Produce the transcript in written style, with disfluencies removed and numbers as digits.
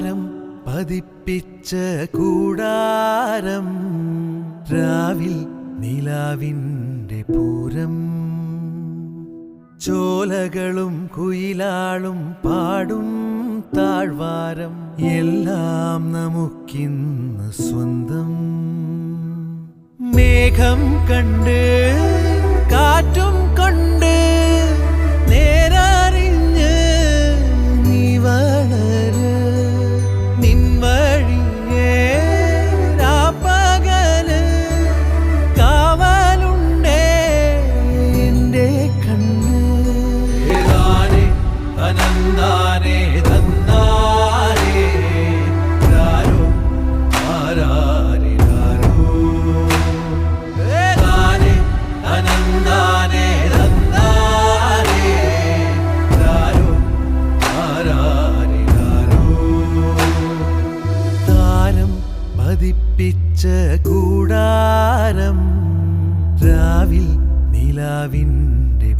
താരം പതിപ്പിച്ച കൂടാരം രാവിൽ നിലാവിൻ്റെ പൂരം ചോലകളും കുയിലാളും പാടും താഴ്വാരം എല്ലാം നമുക്കിന്ന് സ്വന്തം മേഘം കണ്ട് കാറ്റും കൊണ്ട് നേരറിഞ്ഞ് നീ വളര് നിൻ വഴിയേ രാപ്പകല് കാവലുണ്ടേ എൻ്റെ കണ്ണ് ഏതാനേ അനന്താനേ തന്നാരേ രാരോ ആരാരേ രാരോ ഏതാനേ അനന്താനേ തന്നാരേ രാരോ ആരാരേ രാരോ താരം പതിപ്പിച്ച കൂടാരം രാവിൽ നിലാവിൻ്റെ